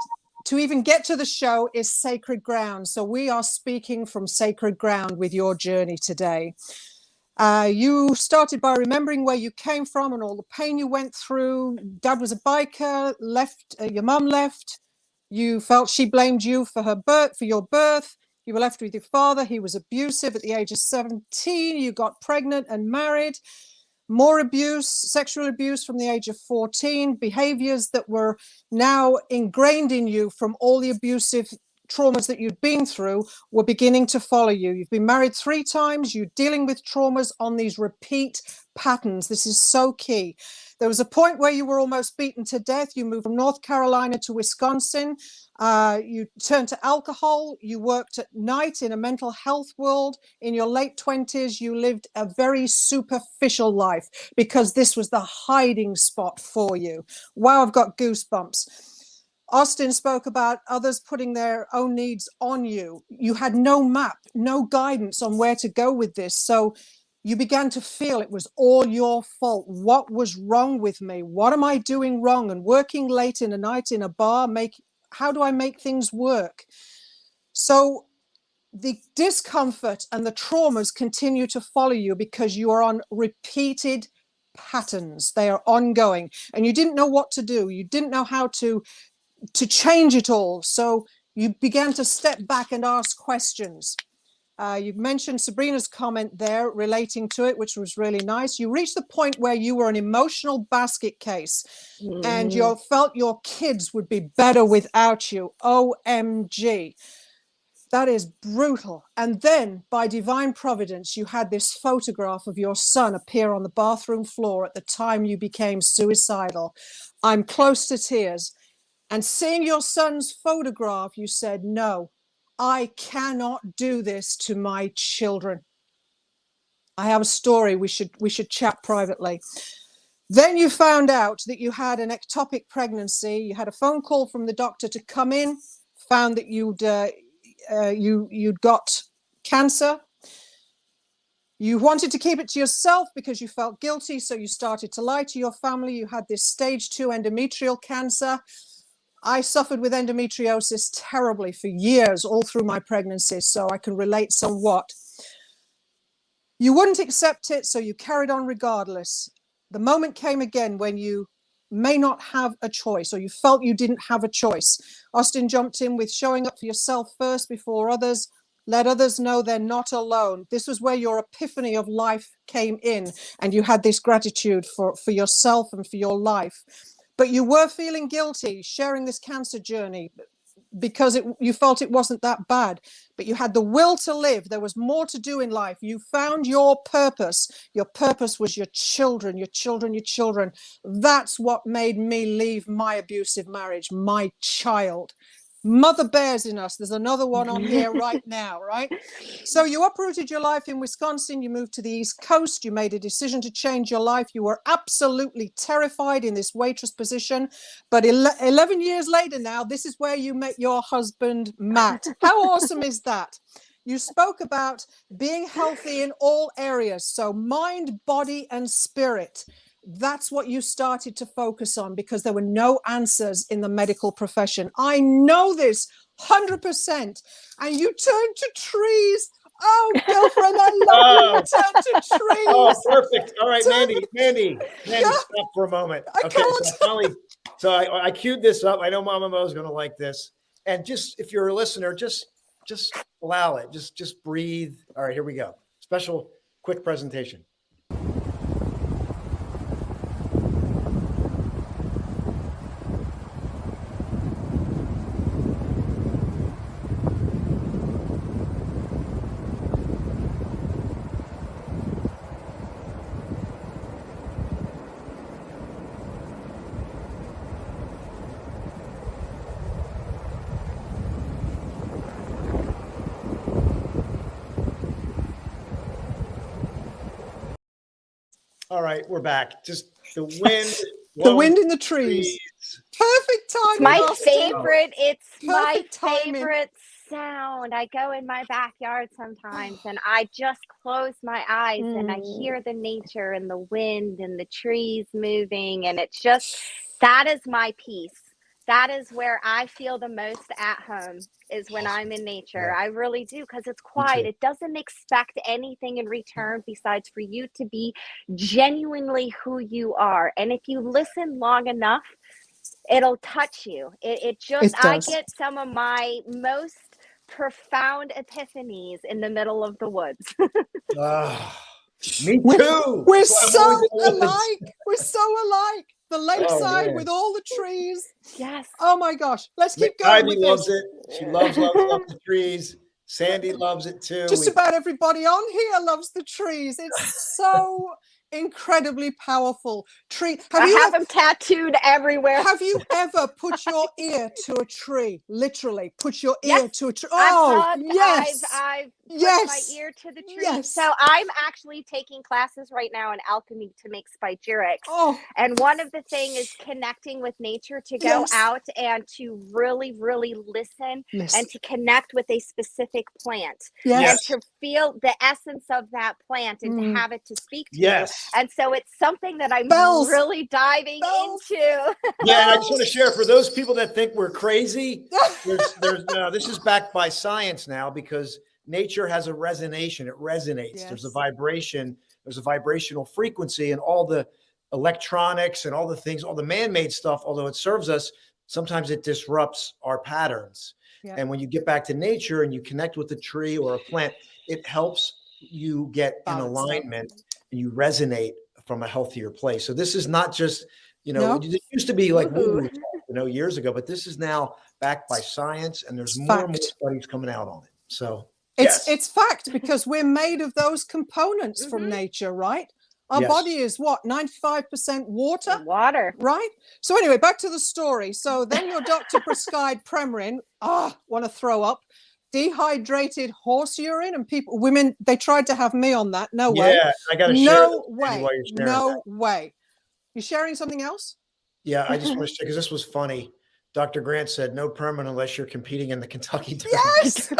to even get to the show is sacred ground. So we are speaking from sacred ground with your journey today. You started by remembering where you came from and all the pain you went through. Dad was a biker, left, your mum left. You felt she blamed you for her birth, for your birth. You were left with your father. He was abusive at the age of 17. You got pregnant and married. More abuse, sexual abuse from the age of 14, behaviors that were now ingrained in you from all the abusive traumas that you'd been through were beginning to follow you. You've been married 3 times. You're dealing with traumas on these repeat patterns. This is so key. There was a point where you were almost beaten to death. You moved from North Carolina to Wisconsin. You turned to alcohol. You worked at night in a mental health world. In your late 20s, you lived a very superficial life because this was the hiding spot for you. Wow, I've got goosebumps. Austin spoke about others putting their own needs on you. You had no map, no guidance on where to go with this. So you began to feel it was all your fault. What was wrong with me? What am I doing wrong? And working late in the night in a bar, how do I make things work? So the discomfort and the traumas continue to follow you because you are on repeated patterns. They are ongoing, and you didn't know what to do. You didn't know how to change it all. So you began to step back and ask questions. You mentioned Sabrina's comment there relating to it, which was really nice. You reached the point where you were an emotional basket case and you felt your kids would be better without you. OMG. That is brutal. And then by divine providence, you had this photograph of your son appear on the bathroom floor at the time you became suicidal. I'm close to tears. And seeing your son's photograph, you said, no, I cannot do this to my children. I have a story. We should chat privately. Then you found out that you had an ectopic pregnancy. You had a phone call from the doctor to come in, found that you'd got cancer. You wanted to keep it to yourself because you felt guilty, so you started to lie to your family. You had this stage 2 endometrial cancer. I suffered with endometriosis terribly for years, all through my pregnancy, so I can relate somewhat. You wouldn't accept it, so you carried on regardless. The moment came again when you may not have a choice, or you felt you didn't have a choice. Austin jumped in with showing up for yourself first before others. Let others know they're not alone. This was where your epiphany of life came in, and you had this gratitude for yourself and for your life. But you were feeling guilty sharing this cancer journey because you felt it wasn't that bad, but you had the will to live. There was more to do in life. You found your purpose. Your purpose was your children, your children, your children. That's what made me leave my abusive marriage, my child. mother bears in us. There's another one on here right now, right? So you uprooted your life in Wisconsin. You moved to the East Coast. You made a decision to change your life. You were absolutely terrified in this waitress position. But 11 years later now, this is where you met your husband, Matt. How awesome is that? You spoke about being healthy in all areas. So mind, body, and spirit. That's what you started to focus on because there were no answers in the medical profession. I know this 100%. And you turned to trees. Oh, girlfriend, I love you. You turned to trees. Oh, perfect. All right, Mandy, stop for a moment. Okay, so I queued this up. I know Mama Mo's going to like this. And just, if you're a listener, just allow it. Just breathe. All right, here we go. Special quick presentation. All right, we're back. Just the wind. The wind in the trees. Perfect timing. It's my favorite sound. I go in my backyard sometimes and I just close my eyes and I hear the nature and the wind and the trees moving. And it's just, that is my peace. That is where I feel the most at home, is when I'm in nature. I really do, because it's quiet. It doesn't expect anything in return besides for you to be genuinely who you are. And if you listen long enough, it'll touch you. I get some of my most profound epiphanies in the middle of the woods. Me too. We're so alike. We're so alike. The lakeside with all the trees. Yes. Oh my gosh. Let's keep going. Ivy loves it. She loves the trees. Sandy loves it too. Just about everybody on here loves the trees. It's so incredibly powerful tree. I have them tattooed everywhere. Have you ever put your ear to a tree? Literally, put your ear to a tree. Oh, yes. I've put my ear to the tree. Yes. So I'm actually taking classes right now in alchemy to make spagyrics. Oh. And one of the things is connecting with nature, to go out and to really, really listen and to connect with a specific plant. And to feel the essence of that plant and to have it to speak to you. And so it's something that I'm really diving into. Yeah, and I just want to share for those people that think we're crazy. This is backed by science now, because nature has a resonation. It resonates. Yes. There's a vibration. There's a vibrational frequency, and all the electronics and all the things, all the man-made stuff, although it serves us, sometimes it disrupts our patterns. Yeah. And when you get back to nature and you connect with a tree or a plant, it helps you get in alignment and you resonate from a healthier place. So this is not just, it used to be like years ago, but this is now backed by science, and there's more and more studies coming out on it. So it's fact, because we're made of those components from nature, right? Our body is what, 95% water? Water. Right? So anyway, back to the story. So then your doctor prescribed Premarin. Want to throw up. Dehydrated horse urine, and women, they tried to have me on that. No way. Yeah, I got to share. No way. You sharing something else? Yeah, I just want to share, because this was funny. Dr. Grant said, no Premarin unless you're competing in the Kentucky Derby. Yes.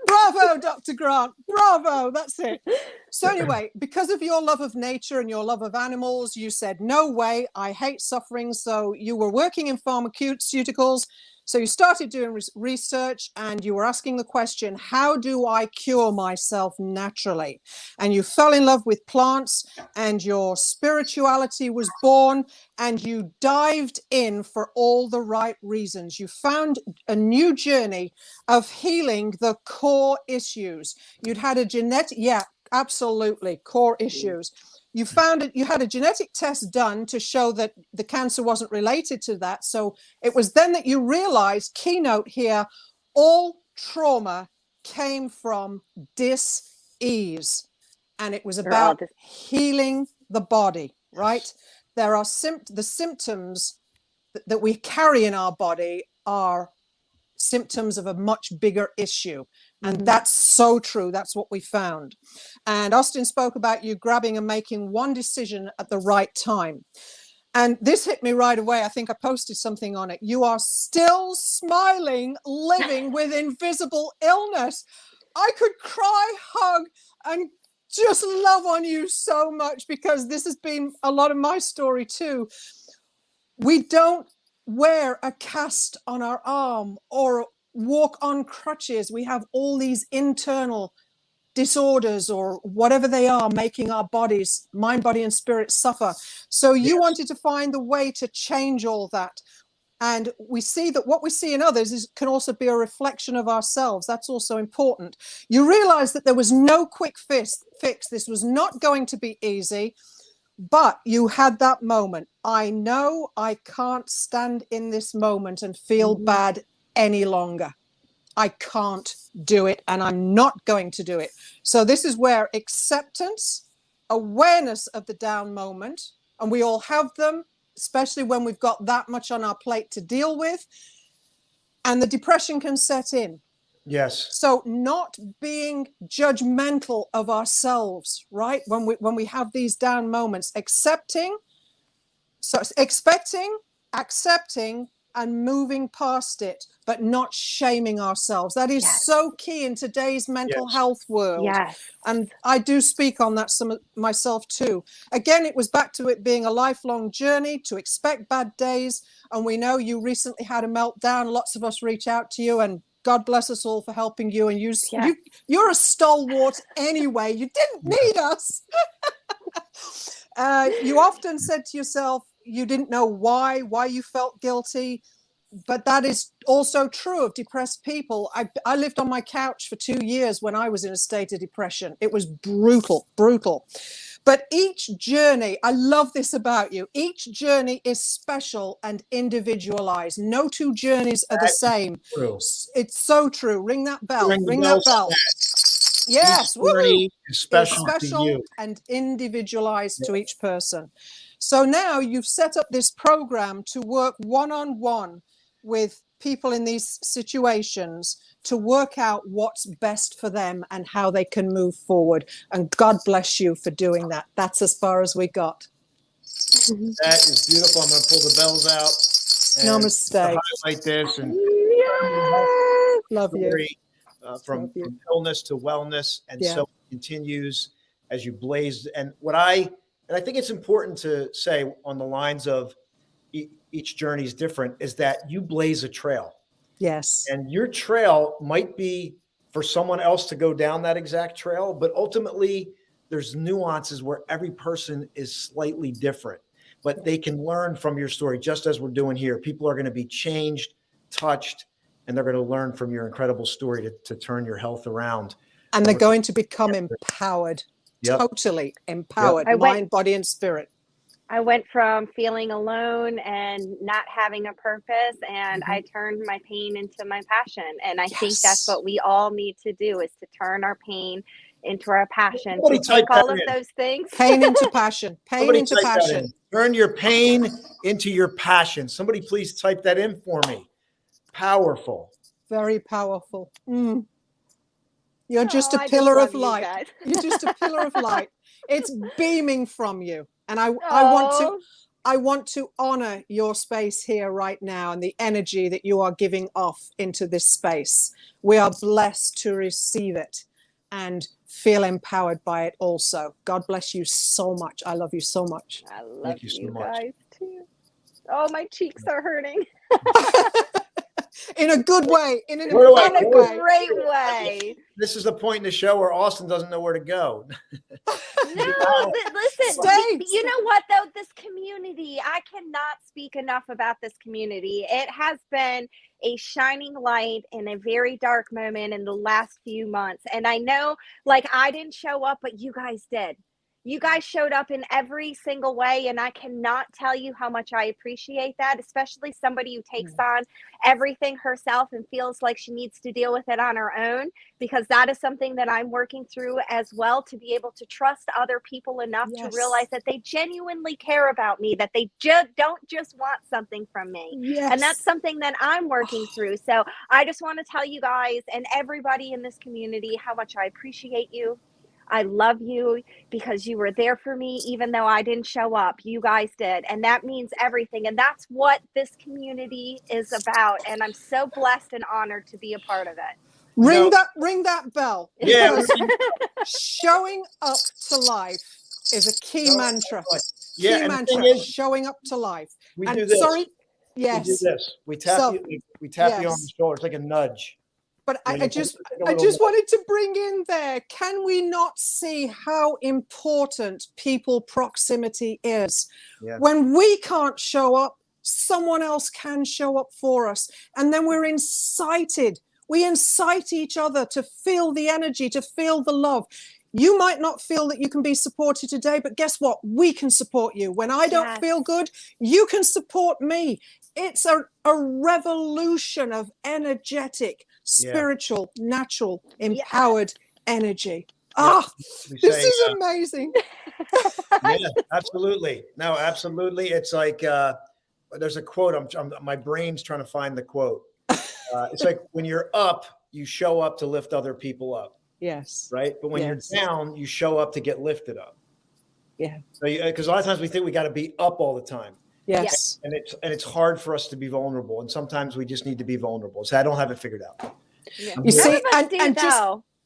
Bravo, Dr. Grant. Bravo. That's it. So anyway, because of your love of nature and your love of animals, you said, no way, I hate suffering. So you were working in pharmaceuticals. So you started doing research, and you were asking the question, how do I cure myself naturally? And you fell in love with plants, and your spirituality was born, and you dived in for all the right reasons. You found a new journey of healing the core issues. You'd had a genetic, absolutely, core issues. You found it, you had a genetic test done to show that the cancer wasn't related to that. So it was then that you realized, keynote here, all trauma came from dis-ease. And it was about healing the body, right? There are the symptoms that we carry in our body are symptoms of a much bigger issue. And that's so true. That's what we found. And Austin spoke about you grabbing and making one decision at the right time. And this hit me right away. I think I posted something on it. You are still smiling, living with invisible illness. I could cry, hug, and just love on you so much, because this has been a lot of my story too. We don't wear a cast on our arm or walk on crutches. We have all these internal disorders or whatever they are, making our bodies, mind, body, and spirit suffer. So you wanted to find the way to change all that. And we see that what we see in others can also be a reflection of ourselves. That's also important. You realize that there was no quick fix. This was not going to be easy. But you had that moment. I know I can't stand in this moment and feel bad any longer. I can't do it, and I'm not going to do it. So this is where acceptance, awareness of the down moment, and we all have them, especially when we've got that much on our plate to deal with, and the depression can set in. Yes. So not being judgmental of ourselves, right? When we have these down moments, expecting, accepting, and moving past it, but not shaming ourselves. That is so key in today's mental health world. Yes. And I do speak on that myself too. Again, it was back to it being a lifelong journey, to expect bad days. And we know you recently had a meltdown. Lots of us reach out to you, and God bless us all for helping you. And you're a stalwart anyway. You didn't need us. You often said to yourself, you didn't know why you felt guilty. But that is also true of depressed people. I lived on my couch for 2 years when I was in a state of depression. It was brutal. But each journey, I love this about you, each journey is special and individualized. No two journeys are the same. True. It's so true. Ring that bell. Ring that bell. Yes. Each journey is special to special you. and individualized to each person. So now you've set up this program to work one-on-one with people in these situations to work out what's best for them and how they can move forward. And God bless you for doing that. That's as far as we got. That is beautiful. I'm going to pull the bells out. Namaste. Highlight this and Love you. From illness to wellness, and so it continues as you blaze. And I think it's important to say on the lines of each journey is different, is that you blaze a trail. Yes. And your trail might be for someone else to go down that exact trail, but ultimately there's nuances where every person is slightly different, but they can learn from your story, just as we're doing here. People are going to be changed, touched, and they're going to learn from your incredible story to turn your health around. And they're going to become empowered, totally empowered, mind, body, and spirit. I went from feeling alone and not having a purpose, and I turned my pain into my passion. And I think that's what we all need to do, is to turn our pain into our passion. To take all of those things. Pain into passion. Pain into passion. Turn your pain into your passion. Somebody please type that in for me. Powerful. Very powerful. You're just a pillar of light. You're just a pillar of light. It's beaming from you. And I want to honor your space here right now and the energy that you are giving off into this space. We are blessed to receive it and feel empowered by it also. God bless you so much. I love you so much. I love you guys too. Oh, my cheeks are hurting. In a good way, in a great way. This is the point in the show where Austin doesn't know where to go. No, listen, you know what though? This community, I cannot speak enough about this community. It has been a shining light in a very dark moment in the last few months. And I know, like, I didn't show up, but you guys did. you guys showed up in every single way, and I cannot tell you how much I appreciate that, especially somebody who takes on everything herself and feels like she needs to deal with it on her own, because that is something that I'm working through as well, to be able to trust other people enough to realize that they genuinely care about me, that they don't just want something from me. And that's something that I'm working through. So I just want to tell you guys and everybody in this community how much I appreciate you. I love you, because you were there for me even though I didn't show up. You guys did, and that means everything. And that's what this community is about. And I'm so blessed and honored to be a part of it. Ring that bell. Yeah. Showing up to life is a key mantra. Yeah, key and mantra. the thing is, showing up to life. We And do this. sorry, We do this. We tap you. We tap you on the shoulder. It's like a nudge. But I just wanted to bring in there, can we not see how important people proximity is? Yeah. When we can't show up, someone else can show up for us. And then we're incited. We incite each other to feel the energy, to feel the love. You might not feel that you can be supported today, but guess what? We can support you. When I don't feel good, you can support me. It's a revolution of energetic, spiritual, natural, empowered energy. This is amazing. Yeah, absolutely. No, absolutely. It's like there's a quote. My brain's trying to find the quote. It's like, when you're up, you show up to lift other people up. Yes. Right. But when you're down, you show up to get lifted up. Yeah. So, because a lot of times we think we got to be up all the time. Yes. And it's hard for us to be vulnerable. And sometimes we just need to be vulnerable. So I don't have it figured out. Yeah. You see, and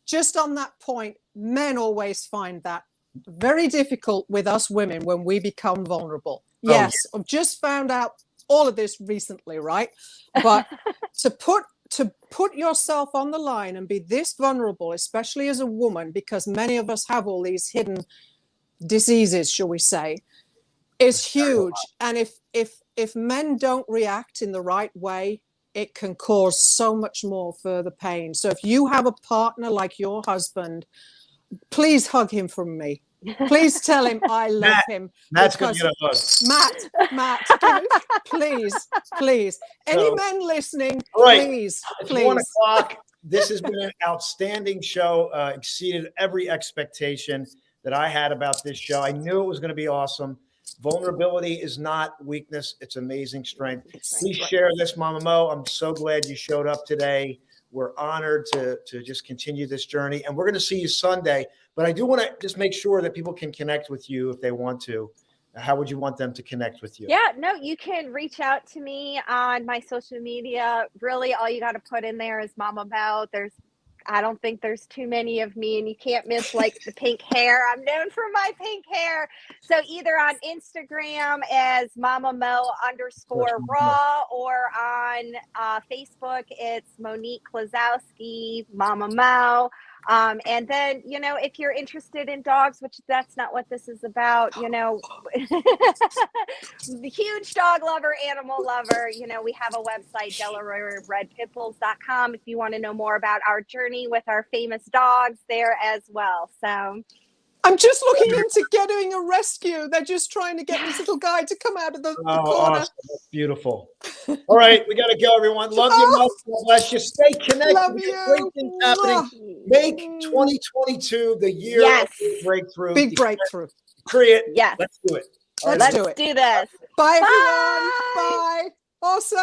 just on that point, men always find that very difficult with us women when we become vulnerable. Yes. I've just found out all of this recently, right? But to put yourself on the line and be this vulnerable, especially as a woman, because many of us have all these hidden diseases, shall we say, is huge. And if men don't react in the right way, it can cause so much more further pain. So if you have a partner like your husband, please hug him from me. Please tell him I love him. Matt's going to get a hug. Matt, please. Any men listening, please. It's 1 o'clock. This has been an outstanding show. Exceeded every expectation that I had about this show. I knew it was going to be awesome. Vulnerability is not weakness. It's amazing strength. Please share this, Mama Mo. I'm so glad you showed up today. We're honored to just continue this journey. And we're going to see you Sunday. But I do want to just make sure that people can connect with you if they want to. How would you want them to connect with you? Yeah, no, you can reach out to me on my social media. Really, all you got to put in there is Mama Mo. I don't think there's too many of me, and you can't miss like the pink hair. I'm known for my pink hair. So either on Instagram as Mama Mo _raw, or on Facebook, it's Monique Klosowski, Mama Mo. And then, if you're interested in dogs, which that's not what this is about, the huge dog lover, animal lover, we have a website, DelawareRedPitBulls.com, if you want to know more about our journey with our famous dogs there as well. So I'm just looking into getting a rescue. They're just trying to get this little guy to come out of the corner. Awesome. That's beautiful. All right, we got to go, everyone. Love you, Mo. Bless you. Stay connected. Love you. Great things happening. Make 2022 the year of breakthrough. Big breakthrough. Create. Yes. Let's do it. Let's do do this. Bye, everyone. Bye. Awesome.